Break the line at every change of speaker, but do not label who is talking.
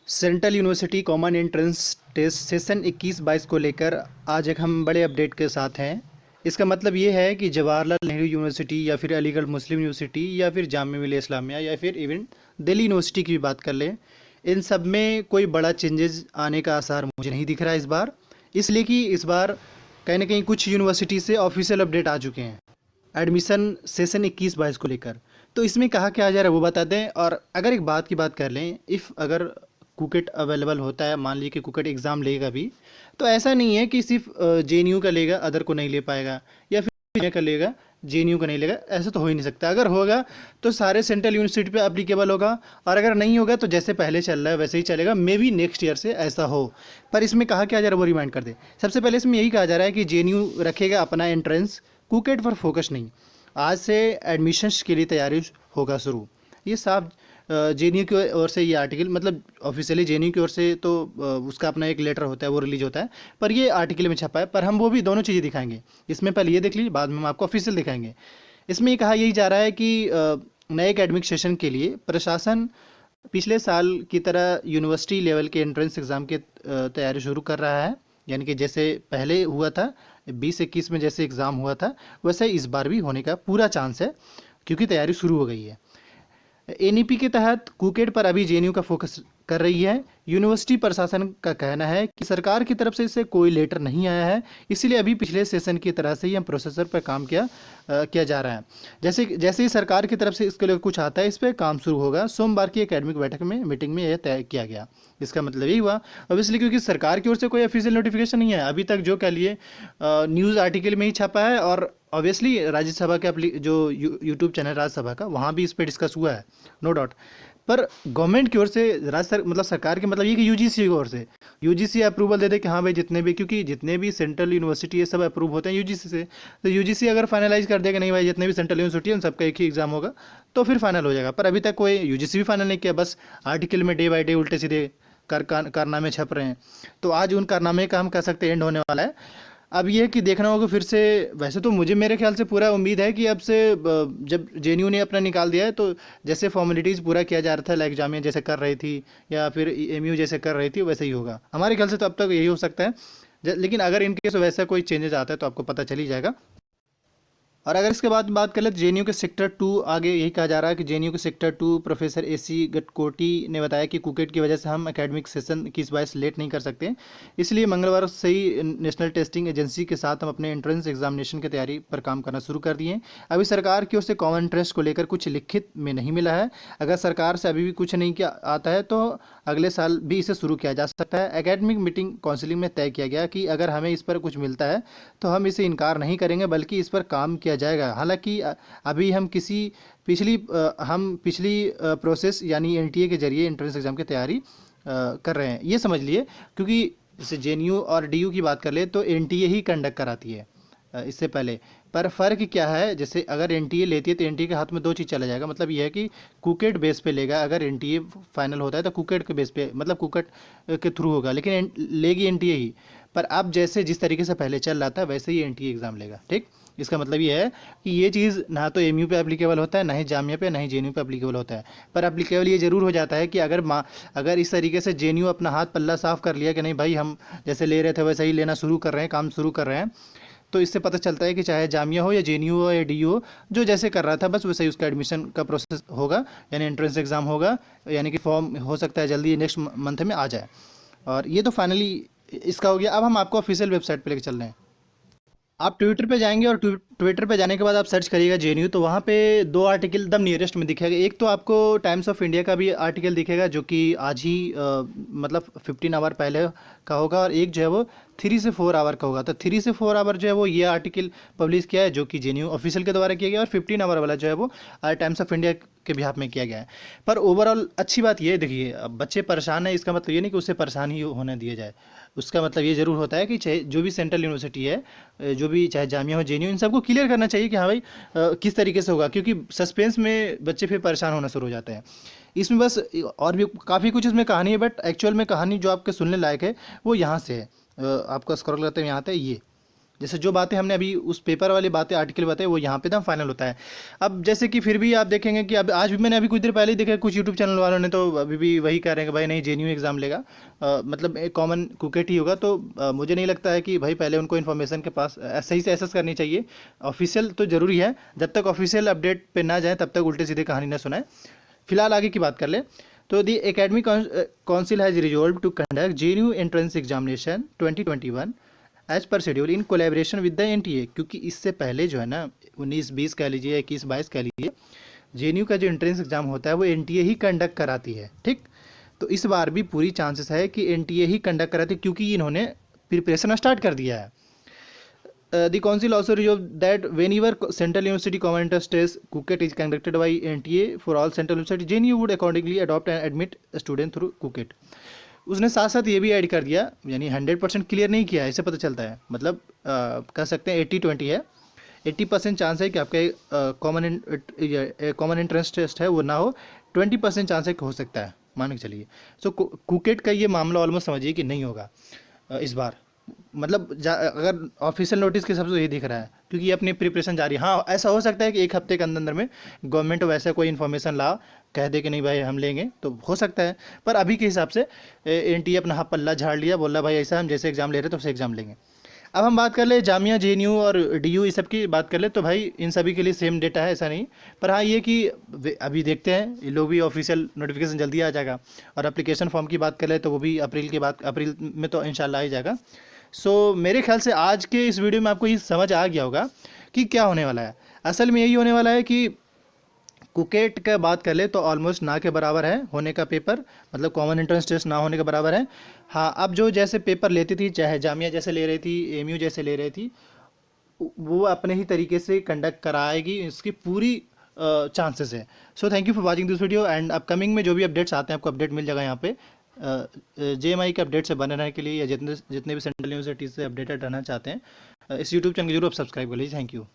Central university common entrance test session 21-22 को लेकर आज एक हम बड़े अपडेट के साथ हैं। इसका मतलब ये है कि जवाहरलाल नेहरू यूनिवर्सिटी या फिर अलीगढ़ मुस्लिम यूनिवर्सिटी या फिर जामिया मिलिया इस्लामिया या फिर इवन दिल्ली यूनिवर्सिटी की भी बात कर लें, इन सब में कोई बड़ा चेंजेस आने का आसार मुझे नहीं दिख रहा है इस बार। इसलिए कि इस बार कहीं ना कहीं कुछ यूनिवर्सिटी से ऑफिशियल अपडेट आ चुके हैं एडमिशन सेशन 21-22 को लेकर। तो इसमें कहा क्या जा रहा है वो बता दें। और अगर एक बात की बात कर लें, इफ़ अगर कुकेट अवेलेबल होता है, मान लीजिए कि कुकेट एग्ज़ाम लेगा भी, तो ऐसा नहीं है कि सिर्फ जेएनयू का लेगा अदर को नहीं ले पाएगा, या फिर का लेगा जेएनयू का नहीं लेगा। ऐसा तो हो ही नहीं सकता। अगर होगा तो सारे सेंट्रल यूनिवर्सिटी पे अप्लीकेबल होगा, और अगर नहीं होगा तो जैसे पहले चल रहा है वैसे ही चलेगा। मे बी नेक्स्ट ईयर से ऐसा हो। पर इसमें कहा क्या जा रहा है वो रिमाइंड कर दे। सबसे पहले इसमें यही कहा जा रहा है कि जेएनयू रखेगा अपना एंट्रेंस, कुकेट पर फोकस नहीं। आज से एडमिशन्स के लिए तैयारी होगा शुरू। ये साफ जेएनयू की ओर से ये आर्टिकल, मतलब ऑफिशियली जेएनयू की ओर से तो उसका अपना एक लेटर होता है वो रिलीज होता है, पर ये आर्टिकल में छपा है। पर हम वो भी दोनों चीज़ें दिखाएंगे। इसमें पहले ये देख लीजिए, बाद में हम आपको ऑफिशियल दिखाएंगे। इसमें ये कहा यही जा रहा है कि नए एकेडमिक सेशन के लिए प्रशासन पिछले साल की तरह यूनिवर्सिटी लेवल के एंट्रेंस एग्ज़ाम की तैयारी शुरू कर रहा है। यानी कि जैसे पहले हुआ था 20-21 में जैसे एग्ज़ाम हुआ था, वैसे इस बार भी होने का पूरा चांस है, क्योंकि तैयारी शुरू हो गई है। एनईपी के तहत कुकेट पर अभी जेएनयू का फोकस कर रही है। यूनिवर्सिटी प्रशासन का कहना है कि सरकार की तरफ से इससे कोई लेटर नहीं आया है, इसीलिए अभी पिछले सेशन की तरह से ही हम प्रोसेसर पर काम किया जा रहा है। जैसे जैसे ही सरकार की तरफ से इसके लिए कुछ आता है, इस पर काम शुरू होगा। सोमवार की एकेडमिक बैठक में मीटिंग में यह तय किया गया। इसका मतलब यही हुआ ऑब्वियसली, क्योंकि सरकार की ओर से कोई ऑफिशियल नोटिफिकेशन नहीं है अभी तक, जो कह लिए न्यूज़ आर्टिकल में ही छपा है। और ऑब्वियसली राज्यसभा के जो यूट्यूब चैनल राज्यसभा का, वहाँ भी इस पर डिस्कस हुआ है, नो डाउट। पर गवर्नमेंट की ओर से मतलब सरकार के मतलब ये कि यूजीसी की ओर से यूजीसी अप्रूवल दे दे कि हाँ भाई जितने भी, क्योंकि जितने भी सेंट्रल यूनिवर्सिटी ये सब अप्रूव होते हैं यूजीसी से, तो यूजीसी अगर फाइनलाइज कर देगा नहीं भाई जितने भी सेंट्रल यूनिवर्सिटी है उन सबका एक ही एग्जाम होगा, तो फिर फाइनल हो जाएगा। पर अभी तक कोई यूजीसी भी फाइनल नहीं किया, बस आर्टिकल में डे बाई डे उल्टे सीधे कारनामे छप रहे हैं। तो आज उन कारनामे का हम कह सकते हैं एंड होने वाला है। अब ये है कि देखना होगा फिर से। वैसे तो मुझे मेरे ख्याल से पूरा उम्मीद है कि अब से जब जेएनयू ने अपना निकाल दिया है, तो जैसे फॉर्मेलिटीज़ पूरा किया जा रहा था, लाइक जामिया जैसे कर रही थी या फिर एमयू जैसे कर रही थी, वैसे ही होगा हमारे ख्याल से। तो अब तक यही हो सकता है। लेकिन अगर इनकेस वैसा कोई चेंजेस आता है तो आपको पता चल ही जाएगा। और अगर इसके बाद बात कर ले, जेएनयू के सेक्टर 2, आगे यही कहा जा रहा है कि जेएनयू के सेक्टर 2 प्रोफेसर एसी गटकोटी ने बताया कि कुकेट की वजह से हम एकेडमिक सेशन 21-22 लेट नहीं कर सकते, इसलिए मंगलवार से ही नेशनल टेस्टिंग एजेंसी के साथ हम अपने एंट्रेंस एग्जामिनेशन की तैयारी पर काम करना शुरू कर दिए। अभी सरकार की ओर से कॉमन इंटरेस्ट को लेकर कुछ लिखित में नहीं मिला है। अगर सरकार से अभी भी कुछ नहीं किया आता है तो अगले साल भी इसे शुरू किया जा सकता है। एकेडमिक मीटिंग काउंसिलिंग में तय किया गया कि अगर हमें इस पर कुछ मिलता है तो हम इसे इनकार नहीं करेंगे, बल्कि इस पर काम किया जाएगा। हालांकि अभी हम पिछली प्रोसेस यानी एनटीए के जरिए एंट्रेंस एग्जाम की तैयारी कर रहे हैं, ये समझ लिए। क्योंकि जैसे जेएनयू और डीयू की बात कर ले तो एनटीए ही कंडक्ट कराती है इससे पहले। पर फ़र्क क्या है, जैसे अगर एनटीए लेती है तो एनटीए के हाथ में दो चीज़ चला जाएगा। मतलब ये है कि कुकेट बेस पे लेगा, अगर एनटीए फाइनल होता है तो कुकेट के बेस पे, मतलब कुकेट के थ्रू होगा, लेकिन लेगी एनटीए ही। पर अब जैसे जिस तरीके से पहले चल रहा था वैसे ही एनटीए एग्ज़ाम लेगा, ठीक। इसका मतलब ये है कि ये चीज़ ना तो एमयू पे एप्लीकेबल होता है, ना ही जामिया पे, ना ही जेएनयू पे एप्लीकेबल होता है। पर एप्लीकेबल ये ज़रूर हो जाता है कि अगर इस तरीके से जेएनयू अपना हाथ पल्ला साफ कर लिया कि नहीं भाई हम जैसे ले रहे थे वैसे ही लेना शुरू कर रहे हैं, काम शुरू कर रहे हैं, तो इससे पता चलता है कि चाहे जामिया हो या जेएनयू हो या डीयू हो, जो जैसे कर रहा था बस वैसे ही उसका एडमिशन का प्रोसेस होगा, यानी एंट्रेंस एग्ज़ाम होगा। यानी कि फॉर्म हो सकता है जल्दी नेक्स्ट मंथ में आ जाए। और ये तो फाइनली इसका हो गया। अब हम आपको ऑफिशियल वेबसाइट पे लेके चल रहे हैं। आप ट्विटर पे जाएंगे और ट्विटर पे जाने के बाद आप सर्च करिएगा जेएनयू, तो वहाँ पे दो आर्टिकल एकदम नियरेस्ट में दिखेगा। एक तो आपको टाइम्स ऑफ इंडिया का भी आर्टिकल दिखेगा जो कि आज ही मतलब 15 आवर पहले का होगा, और एक जो है वो 3 से 4 आवर का होगा। तो 3 से 4 आवर जो है वो ये आर्टिकल पब्लिश किया है जो कि जेएनयू ऑफिशियल के द्वारा किया गया, और 15 आवर वाला जो है वो टाइम्स ऑफ इंडिया के बिहाफ में किया गया है। पर ओवरऑल अच्छी बात ये है, देखिए अब बच्चे परेशान है, इसका मतलब ये नहीं कि उससे परेशान ही होने दिया जाए। उसका मतलब ये ज़रूर होता है कि चाहे जो भी सेंट्रल यूनिवर्सिटी है, जो भी चाहे जामिया हो जेएनयू, इन सबको क्लियर करना चाहिए कि हाँ भाई किस तरीके से होगा, क्योंकि सस्पेंस में बच्चे फिर परेशान होना शुरू हो जाते हैं। इसमें बस और भी काफ़ी कुछ इसमें कहानी है, बट एक्चुअल में कहानी जो आपके सुनने लायक है वो यहाँ से है। आपका स्क्रॉल करते हैं यहाँ पे, ये जैसे जो बातें हमने अभी उस पेपर वाली बातें आर्टिकल बताए वो यहाँ पे एकदम फाइनल होता है। अब जैसे कि फिर भी आप देखेंगे कि अब आज भी मैंने अभी कुछ देर पहले ही देखा कुछ यूट्यूब चैनल वालों ने तो अभी भी वही कह रहे हैं कि भाई नहीं जेएनयू एग्ज़ाम लेगा, मतलब एक कॉमन कुकेट ही होगा। तो मुझे नहीं लगता है कि भाई पहले उनको इन्फॉर्मेशन के पास सही से एसेस करनी चाहिए। ऑफिशियल तो ज़रूरी है, जब तक ऑफिशियल अपडेट पे ना जाए तब तक उल्टे सीधे कहानी ना सुनाए। फिलहाल आगे की बात कर ले तो the academic council has resolved to conduct JNU entrance examination 2021 as per schedule in collaboration with the NTA. क्योंकि इससे पहले जो है ना 19-20 कह लीजिए, 21-22 कह लीजिए, जेएनयू का जो एंट्रेंस एग्जाम होता है वो एनटीए ही कंडक्ट कराती है, ठीक। तो इस बार भी पूरी चांसेस है कि एनटीए ही कंडक्ट कराती है, क्योंकि इन्होंने प्रिपरेशन स्टार्ट कर दिया है। The council also resolved that whenever Central University Common Entrance Test KUKET is conducted by NTA for all Central University, JNU would accordingly adopt and admit a student through KUKET। उसने साथ साथ ये भी add कर दिया, यानी 100% clear नहीं किया है, इससे पता चलता है, मतलब कह सकते हैं 80-20 है। 80% चांस है कि आपका कॉमन एंट्रेंस टेस्ट है वो ना हो, 20% चांस है कि हो सकता है, मान के चलिए। सो KUKET का ये मामला ऑलमोस्ट समझिए कि नहीं होगा इस बार, मतलब अगर ऑफिशियल नोटिस के हिसाब से तो ये दिख रहा है, क्योंकि ये अपनी प्रिपरेशन जारी है। हाँ, ऐसा हो सकता है कि एक हफ्ते के अंदर अंदर में गवर्नमेंट वैसा कोई इन्फॉर्मेशन ला कह दे कि नहीं भाई हम लेंगे, तो हो सकता है। पर अभी के हिसाब से एनटीए अपना हाथ पल्ला झाड़ लिया, बोला भाई ऐसा हम जैसे एग्जाम ले रहे तो वैसे एग्जाम लेंगे। अब हम बात कर ले जामिया, जेएनयू और डीयू इस सब की बात कर ले तो भाई इन सभी के लिए सेम डेटा है, ऐसा नहीं। पर हाँ ये कि अभी देखते हैं, ये लोग भी ऑफिशियल नोटिफिकेशन जल्दी आ जाएगा। और एप्लीकेशन फॉर्म की बात कर ले तो वो भी अप्रैल में तो इंशाल्लाह आ ही जाएगा। मेरे ख्याल से आज के इस वीडियो में आपको ये समझ आ गया होगा कि क्या होने वाला है। असल में यही होने वाला है कि कुकेट का बात कर ले तो ऑलमोस्ट ना के बराबर है होने का पेपर, मतलब कॉमन एंट्रेंस टेस्ट ना होने के बराबर है। हाँ, अब जो जैसे पेपर लेती थी, चाहे जामिया जैसे ले रही थी, एमयू जैसे ले रही थी, वो अपने ही तरीके से कंडक्ट कराएगी, इसकी पूरी चांसेस है। So thank you for watching this video, and upcoming में जो भी अपडेट्स आते हैं आपको अपडेट मिल जाएगा यहाँ पे। जेएमआई के अपडेट से बने रहने के लिए, या जितने जितने भी सेंट्रल यूनिवर्सिटी से अपडेटेड रहना चाहते हैं, इस यूट्यूब चैनल को जरूर सब्सक्राइब कर लीजिए। Thank you.